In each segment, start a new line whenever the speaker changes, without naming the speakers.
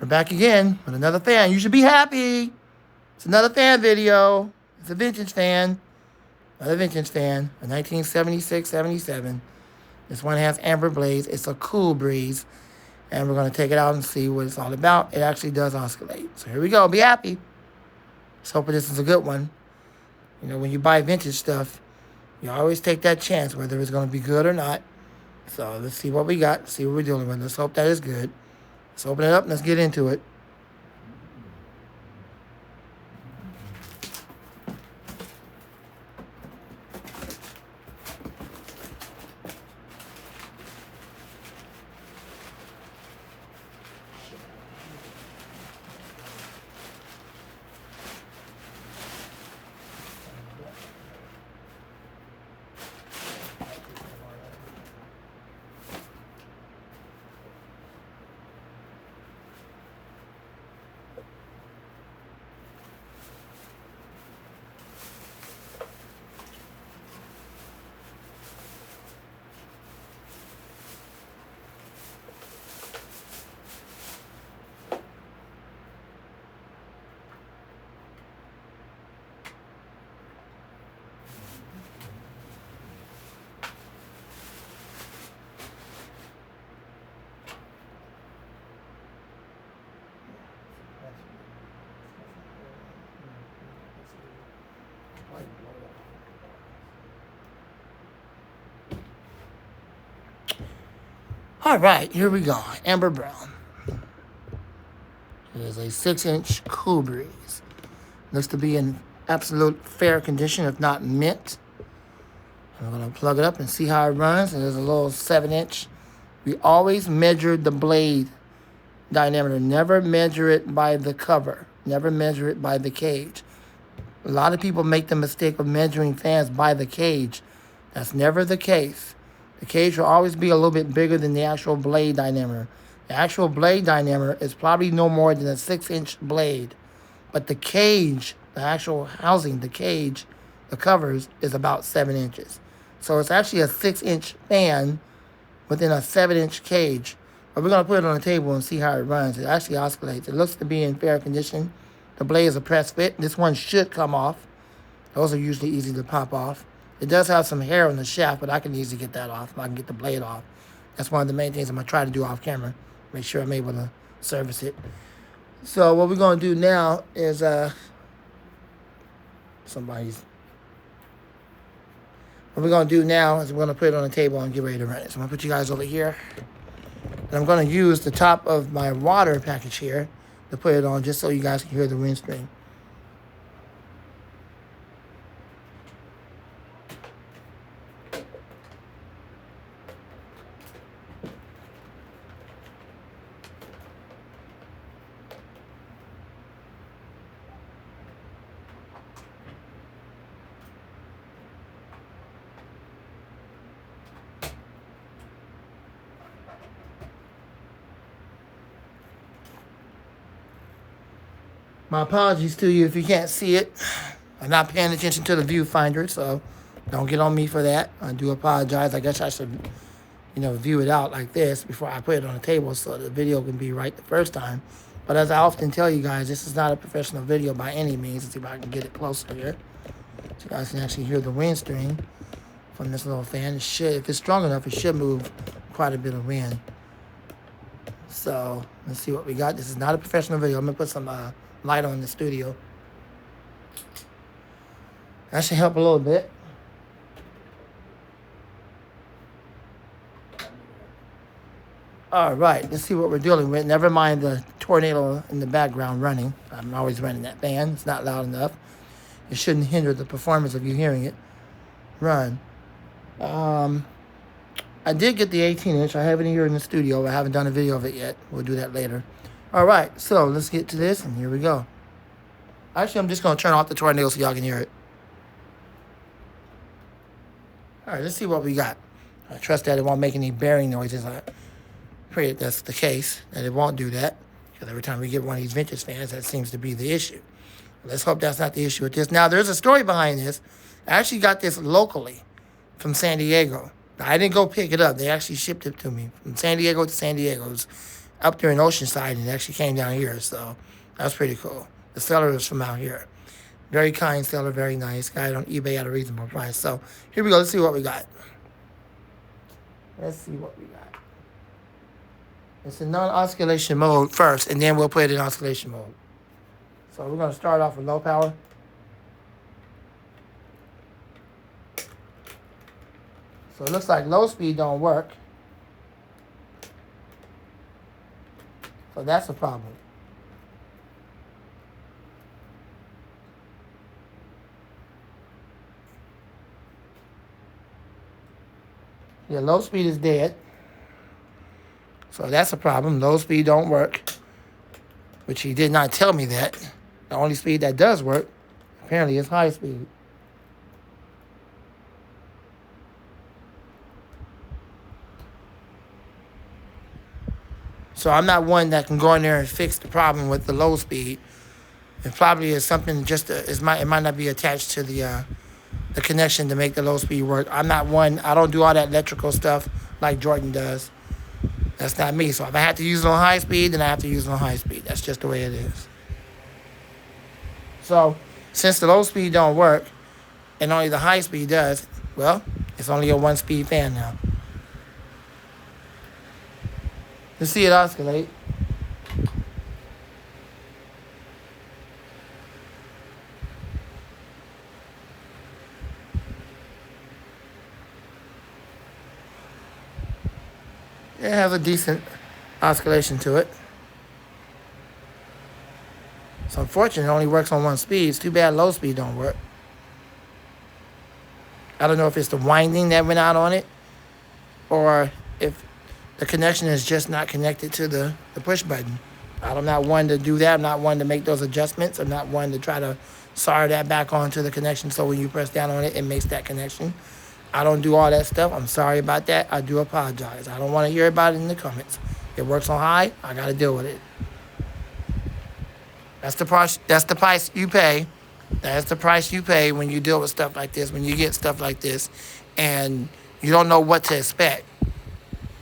We're back again with another fan. You should be happy. It's another fan video. It's a vintage fan. Another vintage fan. A 1976-77. This one has amber blades. It's a cool breeze. And we're going to take it out and see what it's all about. It actually does oscillate. So here we go. Be happy. Let's hope this is a good one. You know, when you buy vintage stuff, you always take that chance whether it's going to be good or not. So let's see what we got. See what we're dealing with. Let's hope that is good. Let's open it up and let's get into it. All right, here we go. Amber brown. It is a 6-inch cool breeze. Looks to be in absolute fair condition, if not mint. I'm going to plug it up and see how it runs. And there's a little 7-inch. We always measure the blade diameter. Never measure it by the cover. Never measure it by the cage. A lot of people make the mistake of measuring fans by the cage. That's never the case. The cage will always be a little bit bigger than the actual blade diameter. The actual blade diameter is probably no more than a 6-inch blade. But the cage, the actual housing, the cage, the covers, is about 7 inches. So it's actually a 6-inch fan within a 7-inch cage. But we're going to put it on the table and see how it runs. It actually oscillates. It looks to be in fair condition. The blade is a press fit. This one should come off. Those are usually easy to pop off. It does have some hair on the shaft, but I can easily get that off. I can get the blade off. That's one of the main things I'm going to try to do off camera. Make sure I'm able to service it. So what we're going to do now is What we're going to do now is we're going to put it on the table and get ready to run it. So I'm going to put you guys over here. And I'm going to use the top of my water package here to put it on just so you guys can hear the wind stream. My apologies to you if you can't see it. I'm not paying attention to the viewfinder, so don't get on me for that. I do apologize. I guess I should, view it out like this before I put it on the table so the video can be right the first time. But as I often tell you guys, this is not a professional video by any means. Let's see if I can get it closer here. So you guys can actually hear the wind stream from this little fan. It should, if it's strong enough, it should move quite a bit of wind. So let's see what we got. This is not a professional video. I'm going to put some light on the studio. That should help a little bit. All right, let's see what we're dealing with. Never mind the tornado in the background running. I'm always running that fan. It's not loud enough. It shouldn't hinder the performance of you hearing it run. I did get the 18-inch. I have it here in the studio. I haven't done a video of it yet. We'll do that later. All right, so let's get to this, and here we go. Actually, I'm just going to turn off the tornado so y'all can hear it. All right, let's see what we got. I trust that it won't make any bearing noises. I pray that that's the case, that it won't do that, because every time we get one of these vintage fans, that seems to be the issue. Let's hope that's not the issue with this. Now, there's a story behind this. I actually got this locally from San Diego. I didn't go pick it up. They actually shipped it to me from San Diego to San Diego. up there in Oceanside, and it actually came down here. So that's pretty cool. The seller is from out here. Very kind seller, very nice. Got it on eBay at a reasonable price. So here we go. Let's see what we got. Let's see what we got. It's in non-oscillation mode first, and then we'll put it in oscillation mode. So we're going to start off with low power. So it looks like low speed don't work. So that's a problem. Yeah, low speed is dead. So that's a problem. Low speed don't work. Which he did not tell me that. The only speed that does work, apparently, is high speed. So I'm not one that can go in there and fix the problem with the low speed. It probably is something just it might not be attached to the connection to make the low speed work. I'm not one. I don't do all that electrical stuff like Jordan does. That's not me. So if I have to use it on high speed, then I have to use it on high speed. That's just the way it is. So since the low speed don't work and only the high speed does, well, it's only a 1-speed fan now. Let's see it oscillate. It has a decent oscillation to it. So unfortunately, it only works on 1 speed. It's too bad low speed don't work. I don't know if it's the winding that went out on it, or if the connection is just not connected to the push button. I'm not one to do that. I'm not one to make those adjustments. I'm not one to try to solder that back onto the connection so when you press down on it, it makes that connection. I don't do all that stuff. I'm sorry about that. I do apologize. I don't want to hear about it in the comments. It works on high. I got to deal with it. That's the price. That's the price you pay. That's the price you pay when you deal with stuff like this. When you get stuff like this, and you don't know what to expect.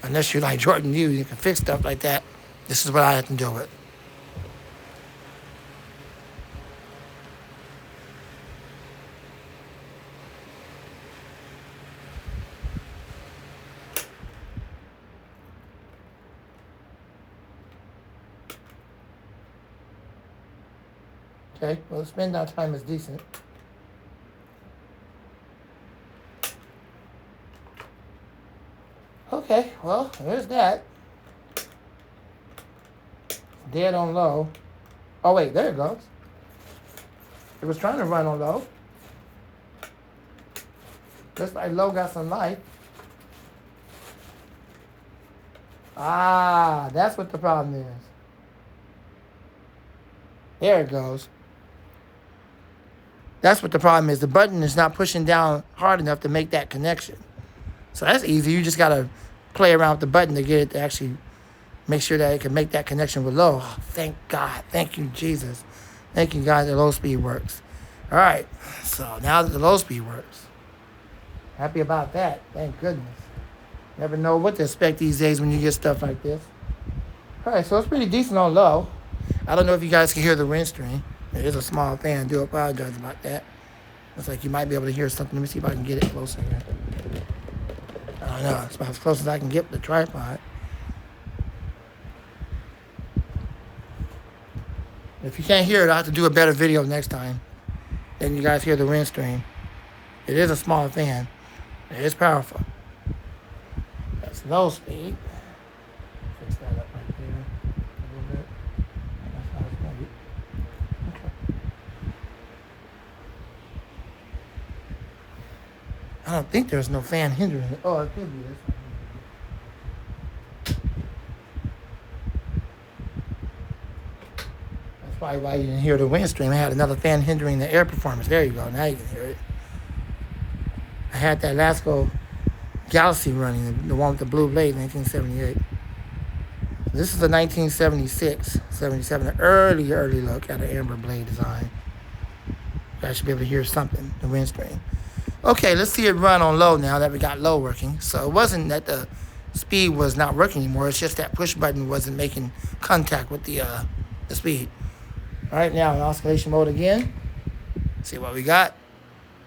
Unless you're like Jordan, you can fix stuff like that. This is what I have to deal with. Okay, well, the spin down time is decent. Okay, well, there's that. Dead on low. Oh, wait, there it goes. It was trying to run on low. Looks like low got some life. Ah, that's what the problem is. There it goes. That's what the problem is. The button is not pushing down hard enough to make that connection. So that's easy. You just got to play around with the button to get it to actually make sure that it can make that connection with low. Oh, thank God. Thank you, Jesus. Thank you, God, that low speed works. All right. So now that the low speed works, happy about that. Thank goodness. Never know what to expect these days when you get stuff like this. All right, so it's pretty decent on low. I don't know if you guys can hear the wind stream. It is a small fan. I do apologize about that. Looks like you might be able to hear something. Let me see if I can get it closer here. I don't know. It's about as close as I can get with the tripod. If you can't hear it, I'll have to do a better video next time. Then you guys hear the wind stream. It is a small fan. It is powerful. That's low speed. Fix that up right there a little bit. That's how it's going to be. Okay. I don't think there's no fan hindering it. Oh, it could be this one. That's probably why you didn't hear the wind stream. I had another fan hindering the air performance. There you go. Now you can hear it. I had that Lasco Galaxy running, the one with the blue blade, 1978. This is a 1976, 77, an early look at an amber blade design. You guys should be able to hear something, the wind stream. Okay, let's see it run on low now that we got low working. So it wasn't that the speed was not working anymore. It's just that push button wasn't making contact with the speed. All right, now in oscillation mode again. See what we got.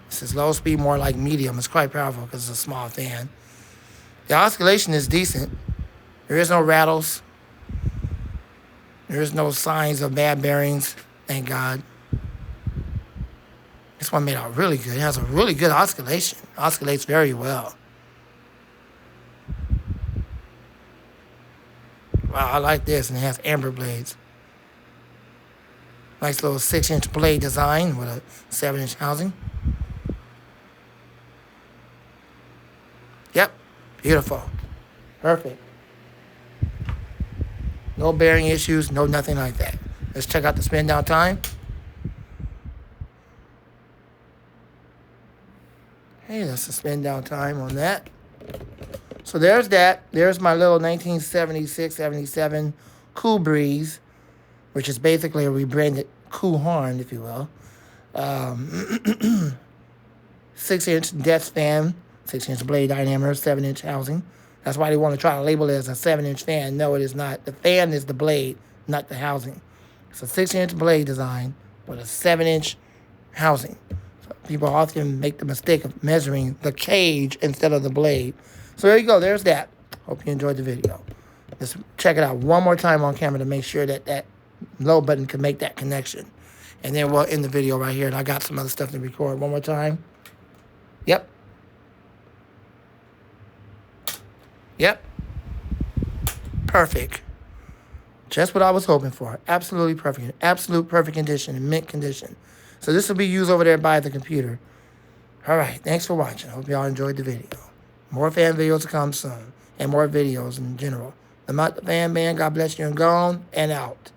This is low speed, more like medium. It's quite powerful because it's a small fan. The oscillation is decent. There is no rattles. There is no signs of bad bearings, thank God. This one made out really good. It has a really good oscillation. Oscillates very well. Wow, I like this, and it has amber blades. Nice little 6-inch blade design with a 7-inch housing. Yep, beautiful. Perfect. No bearing issues, no nothing like that. Let's check out the spin down time. Hey, that's the spin down time on that. So there's that. There's my little 1976-77 Cool Breeze, which is basically a rebranded Cool Horn, if you will. 6-inch desk fan, 6-inch blade diameter, 7-inch housing. That's why they want to try to label it as a 7-inch fan. No, it is not. The fan is the blade, not the housing. It's a 6-inch blade design with a 7-inch housing. So people often make the mistake of measuring the cage instead of the blade. So there you go. There's that. Hope you enjoyed the video. Let's check it out one more time on camera to make sure that that low button can make that connection. And then we'll end the video right here. And I got some other stuff to record. One more time. Yep. Yep. Perfect. Just what I was hoping for. Absolutely perfect. Absolute perfect condition and mint condition. So this will be used over there by the computer. All right. Thanks for watching. Hope y'all enjoyed the video. More fan videos to come soon. And more videos in general. I'm out the Fan Man. God bless you and gone and out.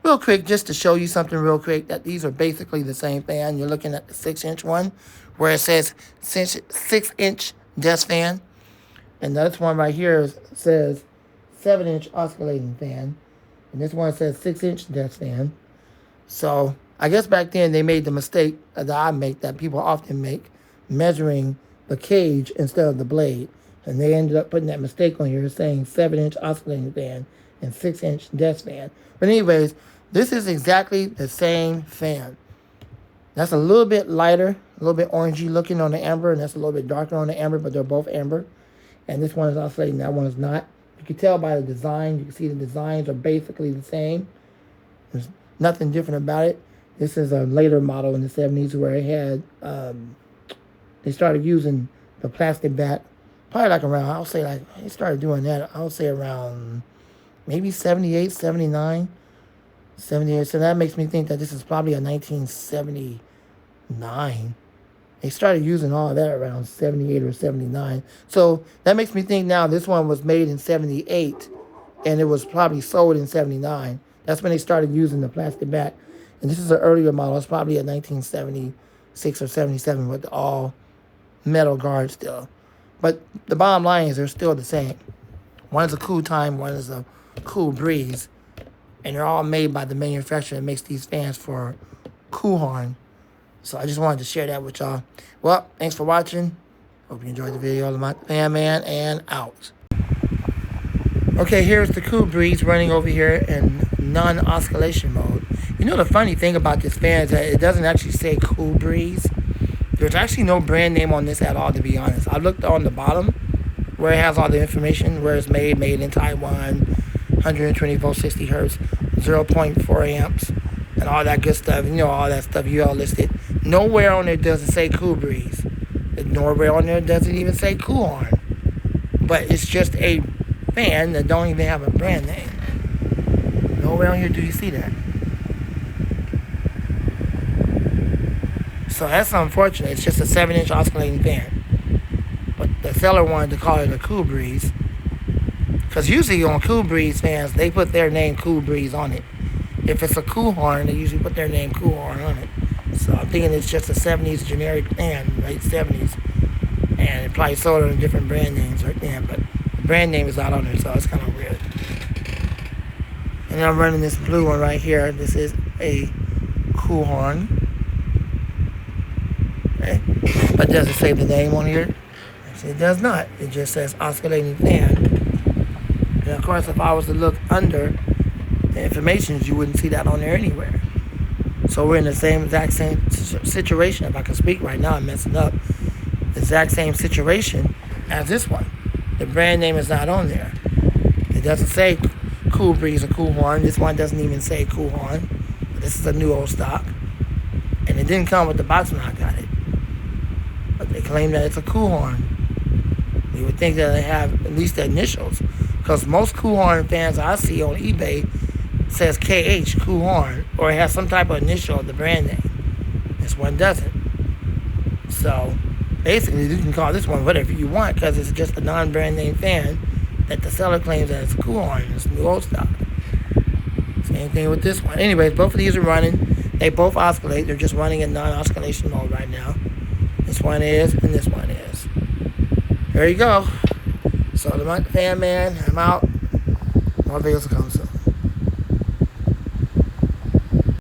Real quick, just to show you something real quick, that these are basically the same fan. You're looking at the 6-inch one where it says 6-inch desk fan. And this one right here says 7-inch oscillating fan. And this one says 6-inch desk fan. So I guess back then they made the mistake that I make, that people often make, measuring the cage instead of the blade. And they ended up putting that mistake on here saying 7-inch oscillating fan and 6-inch desk fan. But anyways, this is exactly the same fan. That's a little bit lighter, a little bit orangey looking on the amber, and that's a little bit darker on the amber, but they're both amber. And this one is oscillating, that one is not. You can tell by the design. You can see the designs are basically the same. There's nothing different about it. This is a later model in the 70s where it had, they started using the plastic back, probably like around, I'll say like, they started doing that, I'll say around maybe 78, 79, 78. So that makes me think that this is probably a 1979. They started using all of that around 78 or 79. So that makes me think now this one was made in 78 and it was probably sold in 79. That's when they started using the plastic back. And this is an earlier model. It's probably a 1976 or 77 with all metal guards still. But the bottom line is they're still the same. One is a Cool Time, one is a Cool Breeze. And they're all made by the manufacturer that makes these fans for Cool Horn. So I just wanted to share that with y'all. Well, thanks for watching. Hope you enjoyed the video. I'm the Fan Man and out. Okay, here's the Cool Breeze running over here in non-oscillation mode. You know the funny thing about this fan is that it doesn't actually say Cool Breeze. There's actually no brand name on this at all, to be honest. I looked on the bottom where it has all the information, where it's made in Taiwan, 120 volts, 60 hertz, 0.4 amps, and all that good stuff. You know, all that stuff you all listed. Nowhere on there does it say Cool Breeze. Nowhere on there does it even say Cool Horn. But it's just a fan that don't even have a brand name. Nowhere on here do you see that. So that's unfortunate. It's just a 7-inch oscillating fan. But the seller wanted to call it a Cool Breeze. Because usually on Cool Breeze fans, they put their name Cool Breeze on it. If it's a Cool Horn, they usually put their name Cool Horn on it. So I'm thinking it's just a 70s generic fan, late 70s. And it probably sold under different brand names right there. But the brand name is not on there, so it's kind of weird. And I'm running this blue one right here. This is a Cool Horn. Okay. But it doesn't say the name on here. It does not. It just says oscillating fan. And of course, if I was to look under the information, you wouldn't see that on there anywhere. So we're in the exact same situation. If I can speak right now, I'm messing up. The exact same situation as this one. The brand name is not on there. It doesn't say Cool Breeze or Cool Horn. This one doesn't even say Cool Horn. This is a new old stock. And it didn't come with the box when I got it. But they claim that it's a Cool Horn. You would think that they have at least the initials. Because most Cool Horn fans I see on eBay says KH, Cool Horn, or it has some type of initial of the brand name. This one doesn't. So, basically, you can call this one whatever you want because it's just a non-brand name fan that the seller claims that it's a Cool Horn. It's new old stock. Same thing with this one. Anyways, both of these are running. They both oscillate. They're just running in non-oscillation mode right now. This one is, and this one is. There you go. So, the Fan Man, I'm out. More videos will come soon.